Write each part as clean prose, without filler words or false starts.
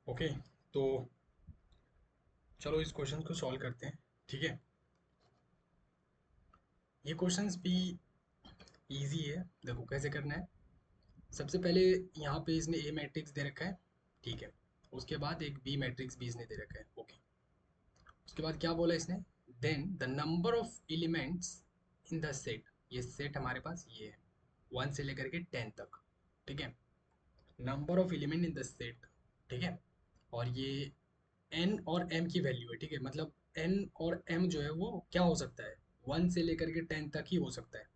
Okay. तो चलो इस क्वेश्चन को सॉल्व करते हैं। ठीक है, ये क्वेश्चंस भी इजी है। देखो कैसे करना है। सबसे पहले यहाँ पे इसने ए मैट्रिक्स दे रखा है। ठीक है, उसके बाद एक बी मैट्रिक्स भी इसने दे रखा है। ओके, उसके बाद क्या बोला इसने, then the number of elements in the set. ये सेट हमारे पास ये है 1 से लेकर के 10 तक। ठीक है, number of element in the set. ठीक है, और ये एन और एम की वैल्यू है। ठीक है, मतलब एन और एम जो है वो क्या हो सकता है, 1 से लेकर के 10 तक ही हो सकता है।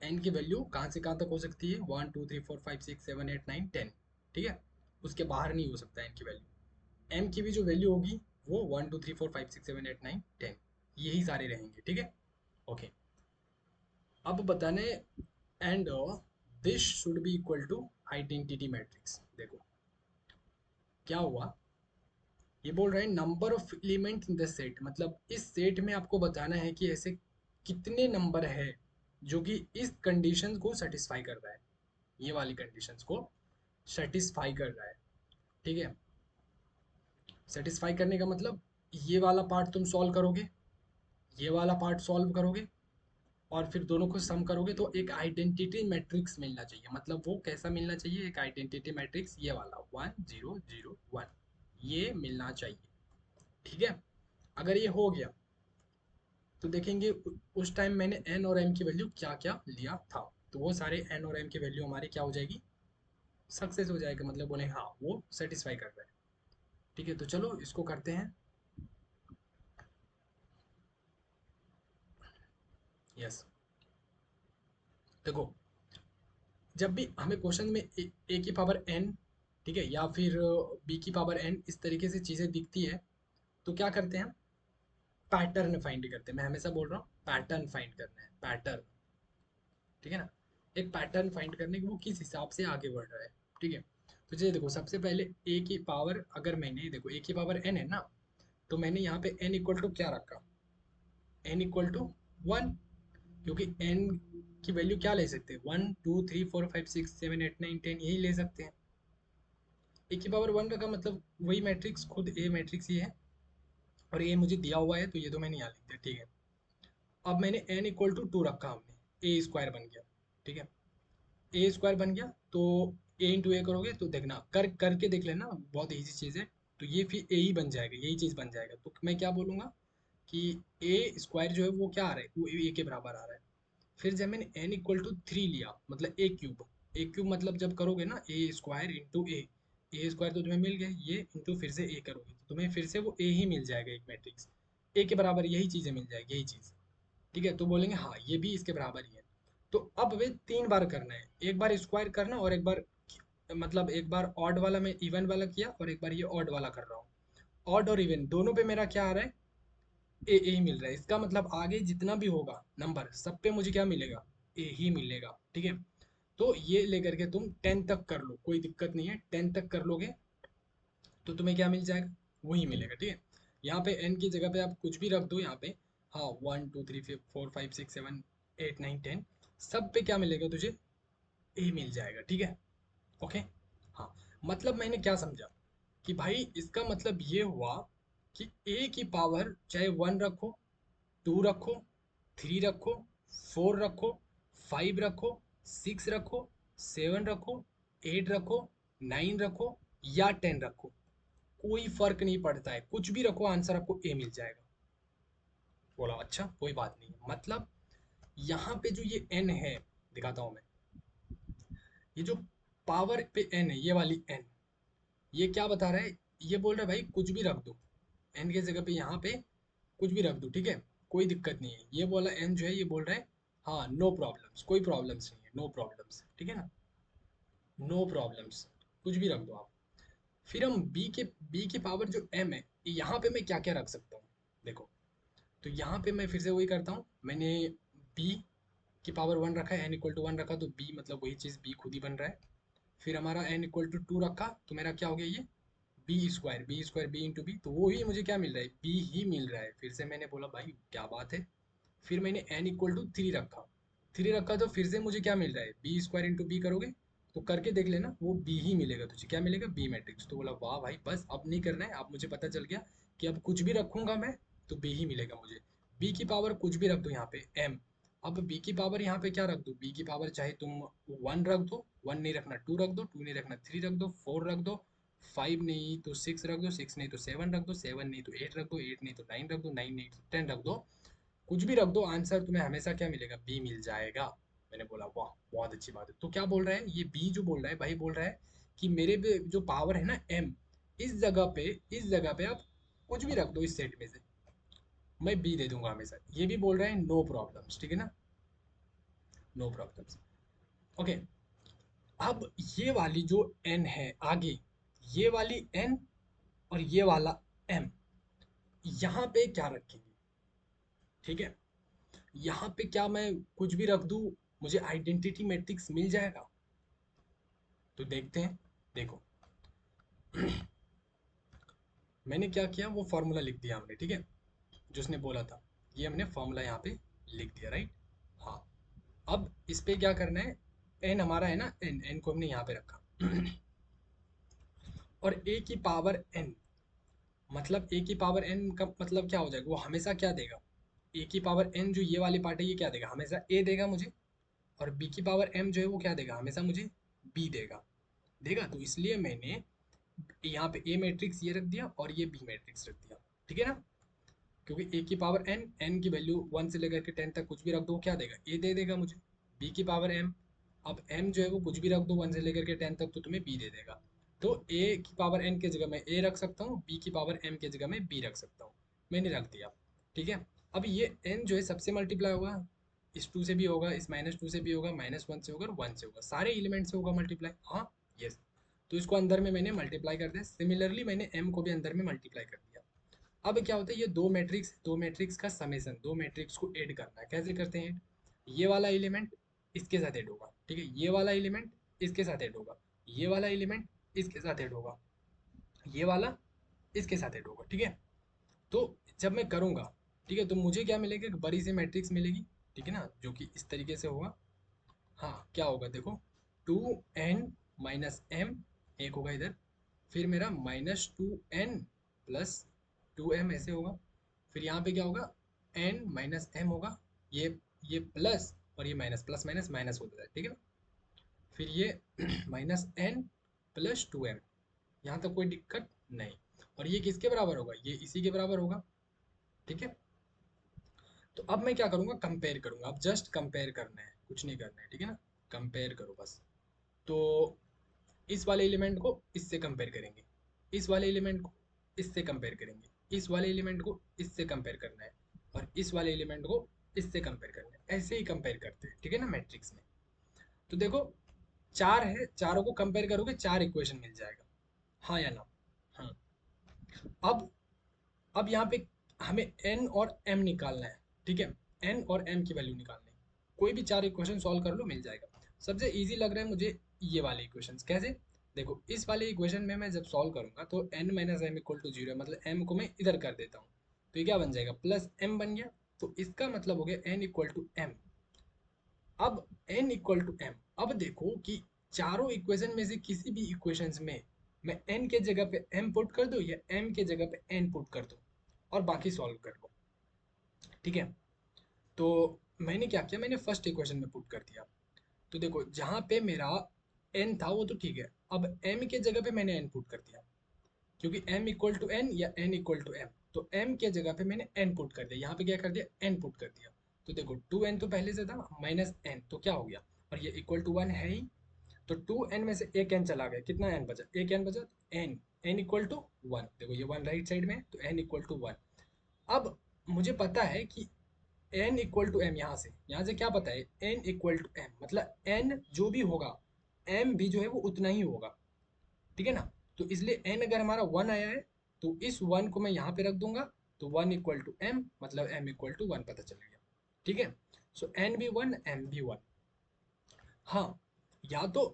एन की वैल्यू कहाँ से कहाँ तक हो सकती है, 1 2 3 4 5 6 7 8 9 10। ठीक है, उसके बाहर नहीं हो सकता एन की वैल्यू। एम की भी जो वैल्यू होगी वो 1 2 3 4 5 6 7 8 9 10, यही सारे रहेंगे। ठीक है, ओके। अब बताने, and this should be equal to identity matrix. देखो क्या हुआ, ये बोल रहे हैं number of element in the set, मतलब इस सेट में आपको बताना है कि ऐसे कितने नंबर है जो कि इस कंडीशन को सेटिस्फाई कर रहा है, ये वाली कंडीशंस को सेटिस्फाई कर रहा है। ठीक है, सेटिस्फाई करने का मतलब ये वाला पार्ट तुम सॉल्व करोगे, ये वाला पार्ट सॉल्व करोगे, और फिर दोनों को सम करोगे तो एक आइडेंटिटी मैट्रिक्स मिलना चाहिए। मतलब वो कैसा मिलना चाहिए, एक आइडेंटिटी मैट्रिक्स ये वाला 1 0 0 1, ये मिलना चाहिए। ठीक है, अगर ये हो गया तो देखेंगे उस टाइम मैंने एन और एम की वैल्यू क्या क्या लिया था। तो वो सारे एन और एम की वैल्यू हमारी क्या हो जाएगी, सक्सेस हो जाएगा। मतलब बोले हाँ वो सेटिस्फाई कर रहा है। ठीक है, तो चलो इसको करते हैं। यस, देखो जब भी हमें क्वेश्चन में ए की पावर एन, ठीक है, या फिर बी की पावर एन, इस तरीके से चीज़ें दिखती है तो क्या करते हैं हम, पैटर्न फाइंड करते हैं। मैं हमेशा बोल रहा हूँ पैटर्न फाइंड करना है, पैटर्न। ठीक है ना, एक पैटर्न फाइंड करने की वो किस हिसाब से आगे बढ़ रहा है। ठीक है, तो चलिए देखो सबसे पहले ए की पावर, अगर मैंने देखो ए की पावर एन है ना, तो मैंने यहाँ पे एन इक्वल टू क्या रखा, एन इक्वल टू 1, क्योंकि एन की वैल्यू क्या ले सकते हैं, 1 2 3 4 5 6 7 8 9 10, यही ले सकते हैं। ए की पावर 1 का मतलब वही मैट्रिक्स, खुद ए मैट्रिक्स ही है, और ये मुझे दिया हुआ है तो ये तो मैंने यहाँ लिख दिया। ठीक है, अब मैंने एन इक्वल टू 2 रखा, हमने ए स्क्वायर बन गया। ठीक है, ए स्क्वायर बन गया तो ए इंटू ए करोगे तो देखना, करके देख लेना, बहुत इजी चीज़ है। तो ये फिर ए ही बन जाएगा, यही चीज़ बन जाएगा। तो मैं क्या बोलूँगा कि ए स्क्वायर जो है वो क्या आ रहा है, वो ए के बराबर आ रहा है। फिर जब मैंने एन इक्वल टू 3 लिया, मतलब ए क्यूब, ए क्यूब मतलब जब करोगे ना ए स्क्वायर इंटू ए स्क्वायर तो तुम्हें मिल गया, ये इंटू फिर से ए करोगे तो तुम्हें फिर से वो ए ही मिल जाएगा, एक मैट्रिक्स ए के बराबर यही चीज़ें मिल जाएगी, यही चीज़। ठीक है, तो बोलेंगे हाँ ये भी इसके बराबर ही है। तो अब वे 3 बार करना है, एक बार स्क्वायर करना, और एक बार मतलब एक बार ऑड वाला मैं इवन वाला किया, और एक बार ये ऑड वाला कर रहा हूँ। ऑड और इवन दोनों पे मेरा क्या आ रहा है, ए ए ही मिल रहा है। इसका मतलब आगे जितना भी होगा नंबर सब पे मुझे क्या मिलेगा, ए ही मिलेगा। ठीक है, तो ये लेकर के तुम 10 तक कर लो, कोई दिक्कत नहीं है, 10 तक कर लोगे तो तुम्हें क्या मिल जाएगा, वही मिलेगा। ठीक है, यहाँ पे एन की जगह पे आप कुछ भी रख दो यहाँ पे। हाँ 1 2 3 4 5 6 7 8 9 10, सब पे क्या मिलेगा तुझे, ए मिल जाएगा। ठीक है, ओके। हाँ, मतलब मैंने क्या समझा कि भाई इसका मतलब ये हुआ कि ए की पावर चाहे 1 रखो, 2 रखो, 3 रखो, 4 रखो, 5 रखो, 6 रखो, 7 रखो, 8 रखो, 9 रखो, या 10 रखो, कोई फर्क नहीं पड़ता है, कुछ भी रखो आंसर आपको ए मिल जाएगा। बोला अच्छा कोई बात नहीं, मतलब यहाँ पे जो ये एन है, दिखाता हूँ मैं, ये जो पावर पे एन है, ये वाली एन, ये क्या बता रहा है, ये बोल रहा है भाई कुछ भी रख दो, एन की जगह पे यहाँ पे कुछ भी रख दो। ठीक है, कोई दिक्कत नहीं है। ये बोला एन जो है ये बोल रहा है हाँ नो प्रॉब्लम्स, कोई प्रॉब्लम्स नहीं है, नो प्रॉब्लम्स। ठीक है ना, नो प्रॉब्लम्स, कुछ भी रख दो आप। फिर हम बी की पावर जो एम है, यहाँ पे मैं क्या क्या रख सकता हूँ, देखो। तो यहाँ पे मैं फिर से वही करता हूँ, मैंने बी की पावर 1 रखा है, एन इक्वल टू 1 रखा, तो बी मतलब वही चीज़ बी खुद ही बन रहा है। फिर हमारा एन इक्वल टू 2 रखा तो मेरा क्या हो गया, ये B square B into B, तो वो ही मुझे क्या मिल रहा है, बी ही मिल रहा है। फिर से मैंने बोला भाई क्या बात है। फिर मैंने एन इक्वल टू 3 रखा, 3 रखा तो फिर से मुझे क्या मिल रहा है, बी स्क्वायर इंटू बी करोगे तो करके देख लेना, वो बी ही मिलेगा तुझे। क्या मिलेगा? B matrix. तो बोला वाह भाई, बस अब नहीं करना है, अब मुझे पता चल गया कि अब कुछ भी रखूंगा मैं तो बी ही मिलेगा मुझे। बी की पावर कुछ भी रख दो यहाँ पे एम। अब बी की पावर यहाँ पे क्या रख दो? बी की पावर चाहे तुम वन रख दो, वन नहीं रखना टू रख दो, टू नहीं रखना थ्री रख दो, फोर रख दो, फाइव नहीं तो सिक्स रख दो, सिक्स नहीं तो सेवन रख दो, सेवन नहीं तो एट रख दो, एट नहीं तो नाइन रख दो, नाइन नहीं तो टेन रख दो। कुछ भी रख दो, आंसर तुम्हें हमेशा क्या मिलेगा? बी मिल जाएगा। मैंने बोला वाह, बहुत अच्छी बात है। तो क्या बोल रहा है ये बी? जो बोल रहा है भाई, बोल रहा है कि मेरे पे जो पावर है ना एम, इस जगह पे आप कुछ भी रख दो इस सेट में से, मैं बी दे दूंगा हमेशा। ये भी बोल रहा है नो प्रॉब्लम्स, ठीक है ना, नो प्रॉब्लम्स। ओके। अब ये वाली जो एन है आगे, ये वाली एन और ये वाला एम, यहाँ पे क्या रखेंगे? ठीक है, यहाँ पे क्या मैं कुछ भी रख दूं, मुझे आइडेंटिटी मैट्रिक्स मिल जाएगा? तो देखते हैं। देखो मैंने क्या किया, वो फॉर्मूला लिख दिया हमने, ठीक है, जो उसने बोला था, ये हमने फॉर्मूला यहाँ पे लिख दिया, राइट। हाँ, अब इस पे क्या करना है, एन हमारा है ना, एन एन को हमने यहाँ पे रखा और ए की पावर एन, मतलब ए की पावर एन का मतलब क्या हो जाएगा, वो हमेशा क्या देगा? ए की पावर एन जो ये वाली पार्ट है, ये क्या देगा? हमेशा ए देगा मुझे। और बी की पावर एम जो है वो क्या देगा? हमेशा मुझे बी देगा। देगा, तो इसलिए मैंने यहाँ पे ए मैट्रिक्स ये रख दिया और ये बी मैट्रिक्स रख दिया, ठीक है ना। क्योंकि ए की पावर एन, एन की वैल्यू वन से लेकर के टेन तक कुछ भी रख दो, क्या देगा? ए दे देगा मुझे। बी की पावर एम, अब एम जो है वो कुछ भी रख दो वन से लेकर के टेन तक, तो तुम्हें बी दे देगा। तो ए की पावर एन की जगह मैं ए रख सकता हूँ, बी की पावर एम की जगह मैं बी रख सकता हूँ। मैंने रख दिया, ठीक है। अब ये एन जो है सबसे मल्टीप्लाई होगा, इस टू से भी होगा, इस माइनस टू से भी होगा, माइनस वन से होगा, वन से होगा, सारे एलिमेंट से होगा मल्टीप्लाई। हाँ, यस। तो इसको अंदर में मैंने मल्टीप्लाई कर दिया। सिमिलरली मैंने एम को भी अंदर में मल्टीप्लाई कर दिया। अब क्या होता है, ये दो मैट्रिक्स का समेसन, दो मैट्रिक्स को ऐड करना है। कैसे करते हैं ऐड? ये वाला एलिमेंट इसके साथ ऐड होगा, ठीक है, ये वाला एलिमेंट इसके साथ ऐड होगा, ये वाला एलिमेंट इसके साथ ऐड होगा, ये वाला इसके साथ ऐड होगा, ठीक है। तो जब मैं करूंगा, ठीक है, तो मुझे क्या मिलेगा? एक बड़ी सी मैट्रिक्स मिलेगी, ठीक है ना, जो कि इस तरीके से होगा। हाँ, क्या होगा देखो, टू एन माइनस एम, एक होगा इधर, फिर मेरा minus two N plus two M, ऐसे होगा। फिर यहाँ पे क्या होगा? एन माइनस एम होगा, ये प्लस और ये माइनस, प्लस माइनस माइनस होता है, ठीक है ना। फिर ये minus N plus two M, यहाँ तक कोई दिक्कत नहीं। और ये किसके बराबर होगा? ये इसी के बराबर होगा, ठीक है। तो अब मैं क्या करूँगा? कंपेयर करूँगा। अब जस्ट कंपेयर करना है, कुछ नहीं करना है, ठीक है ना। कंपेयर करो बस। तो इस वाले एलिमेंट को इससे कंपेयर करेंगे, इस वाले एलिमेंट को इससे कंपेयर करेंगे, इस वाले एलिमेंट को इससे कंपेयर करना है, और इस वाले एलिमेंट को इससे कंपेयर करना है। ऐसे ही कंपेयर करते हैं, ठीक है ना, मैट्रिक्स में। तो देखो, चार है, चारों को कंपेयर करोगे, चार इक्वेशन मिल जाएगा, हाँ या ना? हाँ। अब यहाँ पे हमें n और m निकालना है, ठीक है। n और m की वैल्यू निकालनी है। कोई भी चार इक्वेशन सॉल्व कर लो, मिल जाएगा। सबसे इजी लग रहा है मुझे ये वाले इक्वेशंस। कैसे? देखो, इस वाले इक्वेशन में मैं जब सॉल्व करूंगा तो n minus M equal to zero, मतलब m को मैं इधर कर देता हूँ, तो ये क्या बन जाएगा? प्लस m बन गया। तो इसका मतलब हो गया n इक्वल टू m। अब n इक्वल टू m, अब देखो कि चारों इक्वेशन में से किसी भी इक्वेशंस में मैं n के जगह पे m पुट कर दूं या m के जगह पे n पुट कर दूं, और बाकी सॉल्व कर लो, ठीक है। तो मैंने क्या किया, मैंने फर्स्ट इक्वेशन में पुट कर दिया। तो देखो, जहाँ पे मेरा n था वो तो ठीक है, अब m के जगह पे मैंने n पुट कर दिया, क्योंकि m इक्वल टू n या n इक्वल टू m, तो m के जगह पे मैंने n पुट कर दिया। यहाँ पे क्या कर दिया? n पुट कर दिया। तो देखो, 2n तो पहले से था, माइनस n तो क्या हो गया, और ये इक्वल टू 1 है ही। तो 2n में से एक n चला गया, कितना n बचा? एक n बचा, n n इक्वल टू 1। देखो, ये 1 राइट साइड में है, तो n इक्वल टू 1। अब मुझे पता है कि n इक्वल टू m, यहाँ से क्या पता है? n इक्वल टू m, मतलब n जो भी होगा m भी जो है वो उतना ही होगा, ठीक है ना। तो इसलिए n अगर हमारा 1 आया है, तो इस 1 को मैं यहाँ पे रख दूंगा, तो 1 इक्वल टू m, मतलब m इक्वल टू 1 पता चल गया, ठीक है। सो n भी 1, m भी 1। हाँ, या तो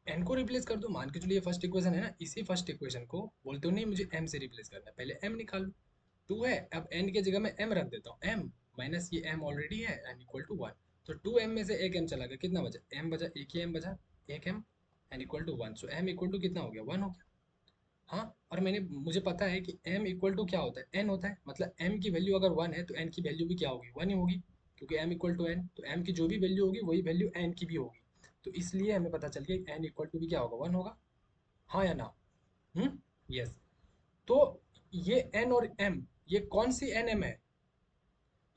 n को रिप्लेस कर दो, मान के चलिए फर्स्ट इक्वेशन है ना, इसी फर्स्ट इक्वेशन को बोलते हो नहीं मुझे m से रिप्लेस करना है, पहले m निकाल लो। 2 है, अब n की जगह मैं m रख देता हूँ, m माइनस ये m ऑलरेडी है, n इक्वल टू 1। तो 2m में से एक m चला गया, कितना बचा? m बचा, एक ही m बचा। एक M N equal to one, so M equal to कितना हो गया, वन हो गया। हाँ, और मुझे पता है कि m इक्वल टू क्या होता है, n होता है, मतलब m की वैल्यू अगर 1 है तो n की वैल्यू भी क्या होगी, 1 ही होगी, क्योंकि m इक्वल टू n, तो m की जो भी वैल्यू होगी वही वैल्यू n की भी होगी। तो इसलिए हमें पता चल गया कि n इक्वल टू भी क्या होगा, 1 होगा। हाँ या ना? यस। तो ये n और m, ये कौन सी n m है?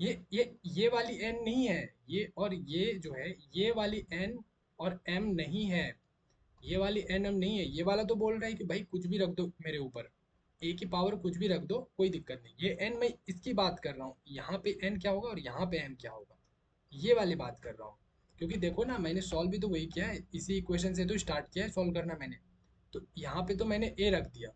ये वाली n नहीं है, ये और ये जो है, ये वाली n और m नहीं है, ये वाली एन एम नहीं है। ये वाला तो बोल रहा है कि भाई कुछ भी रख दो मेरे ऊपर, ए की पावर कुछ भी रख दो, कोई दिक्कत नहीं। ये एन मैं इसकी बात कर रहा हूँ, यहाँ पे एन क्या होगा और यहाँ पे एम क्या होगा, ये वाली बात कर रहा हूँ। क्योंकि देखो ना, मैंने सॉल्व भी तो वही किया है, इसी इक्वेशन से तो स्टार्ट किया है सॉल्व करना मैंने। तो यहाँ पे तो मैंने ए रख दिया,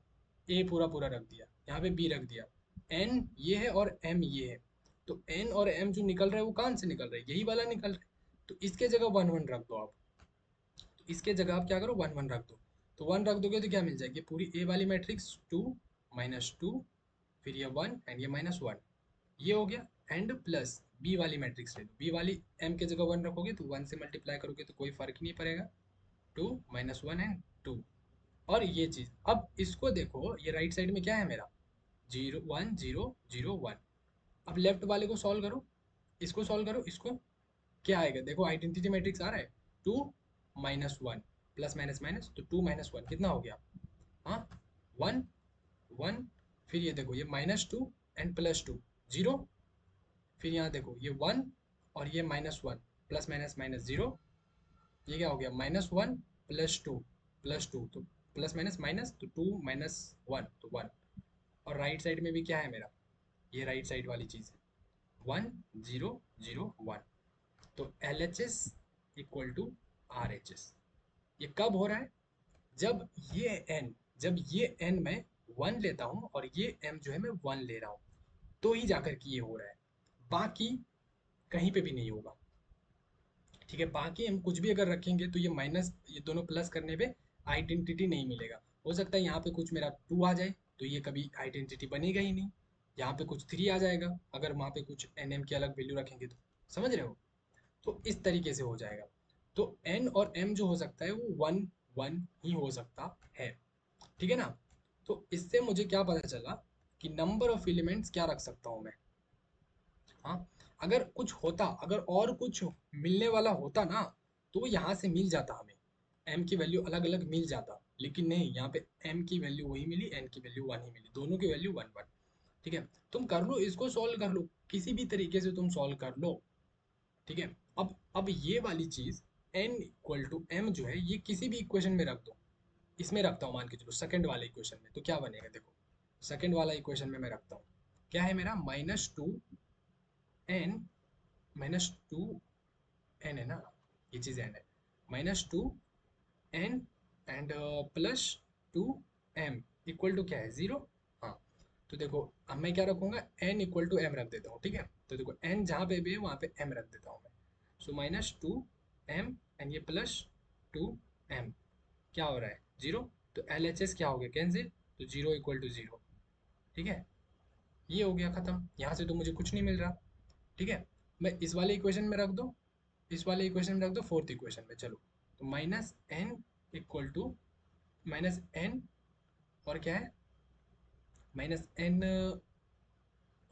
ए पूरा पूरा रख दिया, यहाँ पे बी रख दिया, एन ये है और एम ये है। तो एन और एम जो निकल रहा है वो कहाँ से निकल रहा है, यही वाला निकल रहा है। तो इसके जगह वन वन रख दो आप, तो इसके जगह आप क्या करो, वन वन रख दो। तो वन रख दोगे तो क्या मिल जाएगी, पूरी ए वाली मैट्रिक्स टू माइनस टू, फिर ये वन एंड ये माइनस वन, ये हो गया। एंड प्लस बी वाली मैट्रिक्स ले लो, बी वाली एम के जगह वन रखोगे तो वन से मल्टीप्लाई करोगे तो कोई फर्क ही नहीं पड़ेगा, two minus one and two. और ये चीज, अब इसको देखो, ये राइट साइड में क्या है मेरा, zero one zero zero one. अब लेफ्ट वाले को सॉल्व करो, इसको सॉल्व करो, इसको क्या आएगा देखो, आइडेंटिटी मैट्रिक्स आ रहा है, two minus one, plus minus minus, तो टू माइनस वन कितना हो गया, हाँ, वन वन। फिर ये देखो, ये minus two and plus to, zero. फिर यहाँ देखो, ये वन और ये minus one, plus minus minus zero, ये क्या हो गया, माइनस वन प्लस टू, तो प्लस माइनस माइनस, तो टू माइनस वन तो वन। और राइट साइड में भी क्या है मेरा, ये राइट साइड वाली चीज़ है, वन जीरो जीरो वन। तो L H S equal to R H S. ये कब हो रहा है, जब ये n, जब ये n मैं वन लेता हूँ और ये m जो है मैं वन ले रहा हूँ, तो ही जाकर के ये हो रहा है, बाकी कहीं पे भी नहीं होगा। ठीक है, बाकी हम कुछ भी अगर रखेंगे तो ये माइनस, ये दोनों प्लस करने पे आइडेंटिटी नहीं मिलेगा। हो सकता है यहाँ पे कुछ मेरा टू आ जाए तो ये कभी आइडेंटिटी बनेगा ही नहीं, यहाँ पे कुछ थ्री आ जाएगा अगर वहाँ पे कुछ एन एम की अलग वैल्यू रखेंगे तो, समझ रहे हो? तो इस तरीके से हो जाएगा। तो n और m जो हो सकता है वो वन वन ही हो सकता है, ठीक है ना? तो इससे मुझे क्या पता चला कि नंबर ऑफ एलिमेंट्स क्या रख सकता हूँ मैं। हाँ, अगर कुछ होता, अगर और कुछ मिलने वाला होता ना, तो वो यहाँ से मिल जाता हमें, m की वैल्यू अलग अलग मिल जाता, लेकिन नहीं, यहाँ पे m की वैल्यू वही मिली, n की वैल्यू वन ही मिली, दोनों की वैल्यू वन वन। ठीक है, तुम कर लो, इसको सॉल्व कर लो, किसी भी तरीके से तुम सॉल्व कर लो। ठीक है, अब ये वाली चीज n इक्वल टू m जो है, ये किसी भी इक्वेशन में रख दो, इसमें रखता हूँ मान के चलो सेकंड वाले इक्वेशन में, तो क्या बनेगा देखो, सेकंड वाला इक्वेशन में मैं रखता हूँ, क्या है मेरा, minus two N, minus two N है ना, ये चीज एन है, minus two N and plus two M equal to क्या है, जीरो। हाँ, तो देखो अब मैं क्या रखूंगा, एन इक्वल टू एम रख देता हूँ, ठीक है। तो देखो एन जहाँ पे भी है वहाँ पे एम रख देता हूँ मैं, so minus two M and ये प्लस टू एम, क्या हो रहा है, जीरो। तो एल एच एस क्या हो गया, कैंसिल, तो जीरो इक्वल टू जीरो। ठीक है, ये हो गया खत्म, यहाँ से तो मुझे कुछ नहीं मिल रहा। ठीक है, मैं इस वाले इक्वेशन में रख दो, इस वाले इक्वेशन में रख दो, फोर्थ इक्वेशन में चलो, तो minus n equal to minus n, और क्या है, माइनस एन,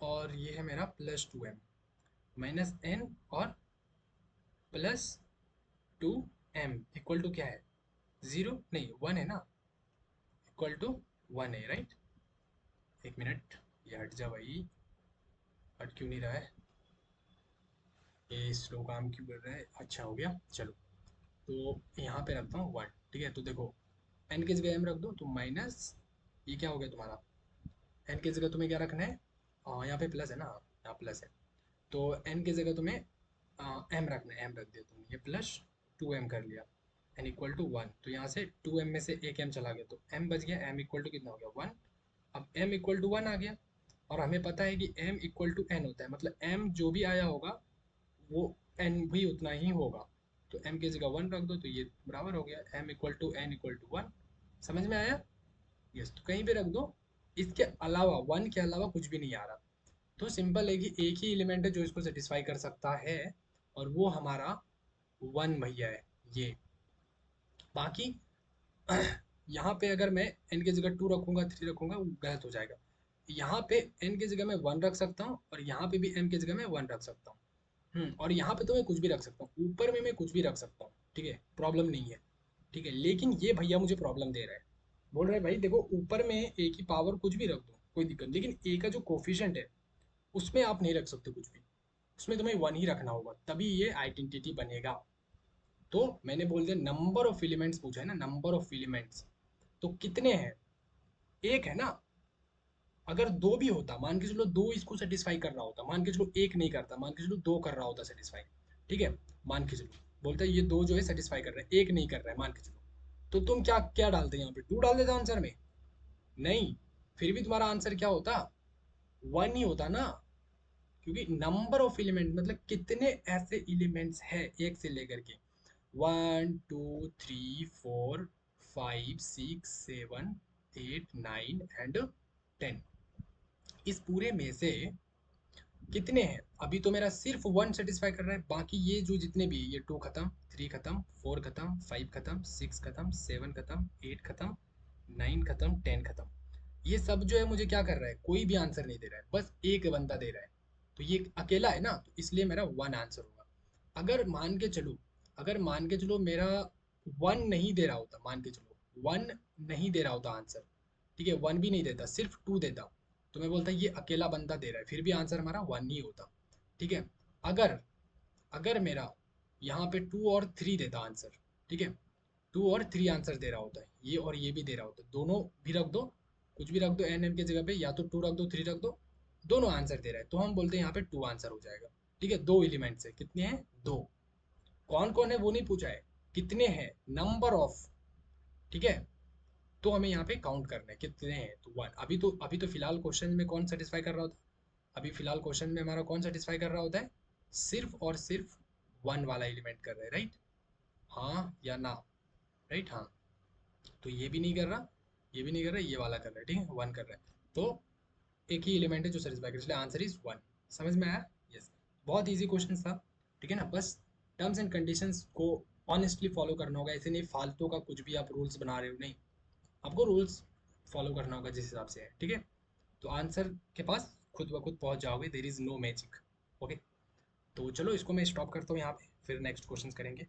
और ये है मेरा plus two m, minus n और plus two M equal to क्या है, जीरो नहीं वन है ना, इक्वल टू वन है, राइट। एक मिनट, ये हट जा भाई, हट क्यों नहीं रहा है, ये स्लो काम क्यों कर रहा है, अच्छा हो गया चलो। तो यहाँ पे रखता हूँ वन, ठीक है। तो देखो एन की जगह एम रख दो, तो माइनस, ये क्या हो गया तुम्हारा, एन की जगह तुम्हें क्या रखना है, यहाँ पे प्लस है ना, यहाँ प्लस है, तो एन की जगह तुम्हें एम रखना है, एम रख दिया तुमने, ये प्लस टू एम कर लिया, एन इक्वल टू वन, तो यहाँ से टू एम में से एक एम चला गया तो एम बच गया, एम इक्वल टू कितना हो गया, वन। अब एम इक्वल टू वन आ गया, और हमें पता है कि एम इक्वल टू एन होता है, मतलब एम जो भी आया होगा वो एन भी उतना ही होगा। तो एम की जगह वन रख दो, तो ये बराबर हो गया M equal to N equal to one. समझ में आया? यस, तो कहीं पे रख दो, इसके अलावा, वन के अलावा कुछ भी नहीं आ रहा। तो सिंपल है कि एक ही एलिमेंट है जो इसको सेटिस्फाई कर सकता है, और वो हमारा वन भैया है, ये। बाकी यहाँ पे अगर मैं n की जगह 2 रखूंगा 3 रखूंगा वो गलत हो जाएगा। यहाँ पे n की जगह मैं 1 रख सकता हूँ और यहाँ पे भी n की जगह मैं 1 रख सकता हूँ। और यहाँ पे तो मैं कुछ भी रख सकता हूँ, ऊपर में मैं कुछ भी रख सकता हूँ, ठीक है, प्रॉब्लम नहीं है। ठीक है, लेकिन ये भैया मुझे प्रॉब्लम दे रहा है, बोल रहा है भाई देखो ऊपर में ए की पावर कुछ भी रख दो कोई दिक्कत, लेकिन ए का जो कोफिशिएंट है उसमें आप नहीं रख सकते कुछ भी, उसमें तुम्हें 1 ही रखना होगा, तभी ये आइडेंटिटी बनेगा। तो मैंने बोल दिया नंबर ऑफ एलिमेंट्स पूछा है ना, नंबर ऑफ एलिमेंट्स, तो कितने हैं, एक है ना। अगर दो भी होता, मान के चलो दो इसको सेटिस्फाई कर रहा होता, मान के चलो एक नहीं करता, मान के चलो दो कर रहा होता सेटिस्फाई, ठीक है, मान के चलो बोलता है ये दो जो है सेटिस्फाई कर रहा है, एक नहीं कर रहा है, मान के चलो, तो तुम क्या क्या डालते यहाँ पे, 2 डाल देते आंसर में? नहीं, फिर भी तुम्हारा आंसर क्या होता, 1 ही होता ना, क्योंकि नंबर ऑफ एलिमेंट मतलब कितने ऐसे एलिमेंट्स है एक से लेकर के 1 2 3 4 5 6 7 8 9 एंड 10, इस पूरे में से कितने हैं, अभी तो मेरा सिर्फ 1 सेटिस्फाई कर रहा है, बाकी ये जो जितने भी ये 2 खत्म, 3 खत्म, 4 खत्म, 5 खत्म, 6 खत्म, 7 खत्म, 8 खत्म, 9 खत्म, 10 खत्म, ये सब जो है मुझे क्या कर रहा है, कोई भी आंसर नहीं दे रहा है, बस एक बंदा दे रहा है, तो ये अकेला है ना, तो इसलिए मेरा 1 आंसर होगा। अगर मान के चलो, अगर मान के चलो मेरा 1 नहीं दे रहा होता, मान के चलो 1 नहीं दे रहा होता आंसर, ठीक है, 1 भी नहीं देता, सिर्फ 2 देता, तो मैं बोलता ये अकेला बंदा दे रहा है, फिर भी आंसर हमारा 1 ही होता। ठीक है, अगर अगर मेरा यहाँ पे 2 और 3 देता आंसर, ठीक है, 2 और 3 आंसर दे रहा होता है, ये और ये भी दे रहा होता है, दोनों भी रख दो, कुछ भी रख दो एन एम के जगह पे, या तो 2 रख दो 3 रख दो, दोनों आंसर दे रहा है, तो हम बोलते हैं यहाँ पे 2 आंसर हो जाएगा। ठीक है, दो एलिमेंट्स है, कितने हैं, दो, कौन कौन है वो नहीं पूछा है, कितने हैं, नंबर ऑफ, ठीक है, तो हमें यहाँ पे काउंट करना है कितने हैं, तो 1, अभी तो फिलहाल क्वेश्चन में कौन सेटिस्फाई कर रहा होता, अभी फिलहाल क्वेश्चन में हमारा कौन सेटिस्फाई कर रहा होता है, सिर्फ और सिर्फ 1 वाला एलिमेंट कर रहे हैं, राइट, हाँ या ना, राइट, हाँ, तो ये भी नहीं कर रहा, ये भी नहीं कर रहा, ये वाला कर रहा है, ठीक है, 1 कर रहा है, तो एक ही एलिमेंट है जो सेटिस्फाई कर, इसलिए आंसर इज 1। समझ में आया? यस, बहुत इजी क्वेश्चन था, ठीक है ना, बस टर्म्स एंड कंडीशंस को ऑनेस्टली फॉलो करना होगा, ऐसे नहीं फालतू का कुछ भी आप रूल्स बना रहे हो, नहीं, आपको रूल्स फॉलो करना होगा जिस हिसाब से है, ठीक है, तो आंसर के पास खुद ब खुद पहुंच जाओगे, there is no magic. Okay, तो चलो इसको मैं स्टॉप करता हूँ यहाँ पे, फिर नेक्स्ट क्वेश्चन करेंगे।